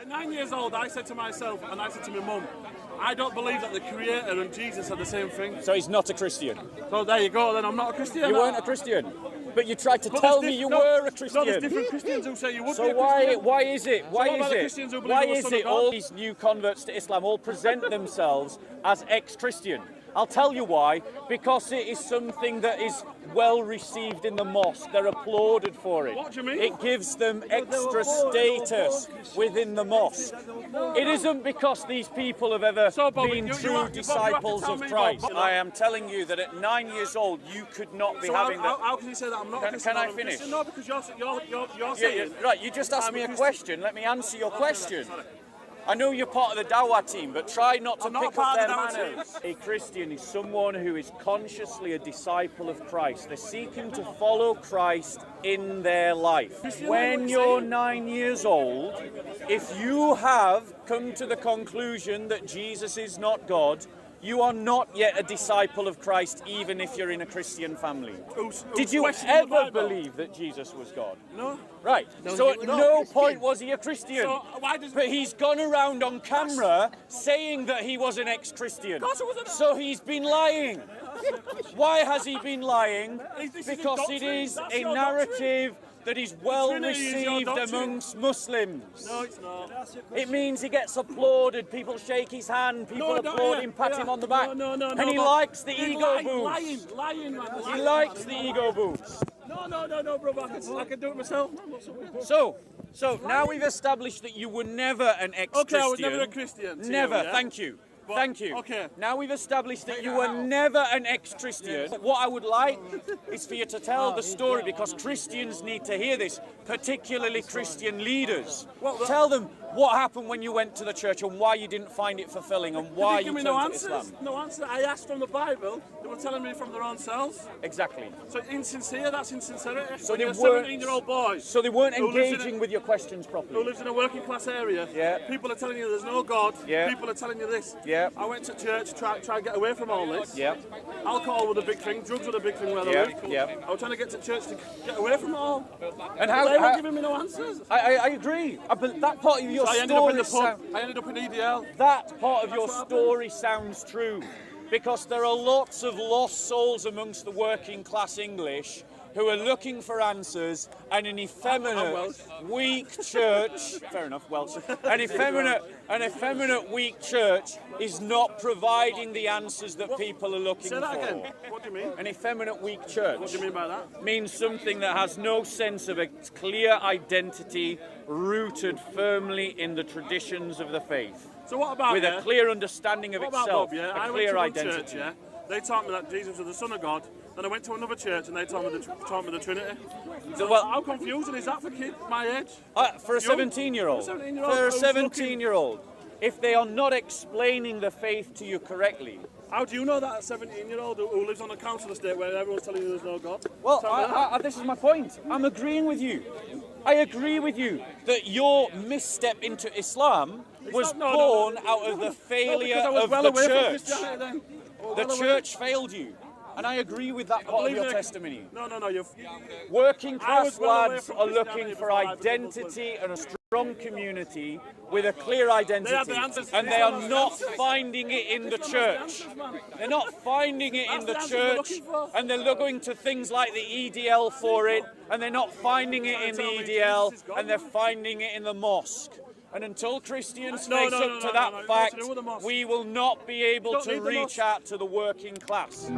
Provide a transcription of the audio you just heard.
At 9 years old, I said to myself, and I said to my mum, I don't believe that the Creator and Jesus are the same thing. So he's not a Christian. So there you go, then I'm not a Christian. You weren't a Christian. But you tried to tell me you were a Christian. No, there's different Christians who say you would be a So why is it all these new converts to Islam all present themselves as ex-Christian? I'll tell you why. Because it is something that is well received in the mosque. They're applauded for it. What do you mean? It gives them extra status within the mosque. It isn't because these people have ever been true disciples of Christ. I am telling you that at 9 years old, you could not be having that. How can you say that I'm not a Christian? Can I finish? No, because you're saying... Right, you just asked me a question. Let me answer your question. I know you're part of the Dawah team, but try not to pick up their manners. A Christian is someone who is consciously a disciple of Christ. They're seeking to follow Christ in their life. When you're 9 years old, if you have come to the conclusion that Jesus is not God, you are not yet a disciple of Christ, even if you're in a Christian family. Did you ever believe that Jesus was God? No. Right. So at no point was he a Christian. So but he's gone around on camera saying that he was an ex-Christian. So he's been lying. Why has he been lying? Because it is a narrative that is well received amongst Muslims. No, it's not. It means he gets applauded, people shake his hand, people applaud him, pat him on the back. And he likes the ego boost. Lying, man. He likes the ego boost. No, brother. I can do it myself. So now we've established that you were never an ex-Christian. Okay, I was never a Christian. Never, thank you. Thank you. Okay. Now we've established that you were never an ex-Christian. What I would like is for you to tell the story, because Christians need to hear this, particularly Christian leaders. Tell them what happened when you went to the church and why you didn't find it fulfilling and why you turned to Islam. No answer. I asked from the Bible. They were telling me from their own selves. Exactly. So insincere, that's insincerity. So they weren't 17-year-old boy. So they weren't engaging with your questions properly. Who lives in a working class area. Yeah. People are telling you there's no God. Yeah. People are telling you this. Yeah. I went to church to try and get away from all this. Yeah. Alcohol was a big thing. Drugs were a big thing where I lived. Yeah. I was trying to get to church to get away from it all. And they were giving me no answers. I agree. But that part of your story. I ended up in EDL. That part of your story sounds true, because there are lots of lost souls amongst the working class English who are looking for answers, and an effeminate, weak church, fair enough, Welsh, an effeminate, weak church is not providing the answers that people are looking for. Say that again. What do you mean? An effeminate, weak church. What do you mean by that? Means something that has no sense of a clear identity rooted firmly in the traditions of the faith. So what about with a clear understanding of itself, a clear identity. Church, they taught me that Jesus was the Son of God. Then I went to another church and they taught me the Trinity. So how confusing is that for kids my age? For a 17-year-old. For a 17-year-old. If they are not explaining the faith to you correctly. How do you know that a 17-year-old who lives on a council estate where everyone's telling you there's no God? Well, this is my point. I'm agreeing with you. I agree with you that your misstep into Islam was born out of the failure of the church. The church failed you. And I agree with that part of your testimony. No. Working class lads are looking for identity and a strong community with a clear identity. And they are not finding it in the church. They're not finding it in the church. And they're going to things like the EDL for it. And they're not finding it in the EDL. And they're finding it in the mosque. And until Christians face up to that fact, we will not be able to reach out to the working class.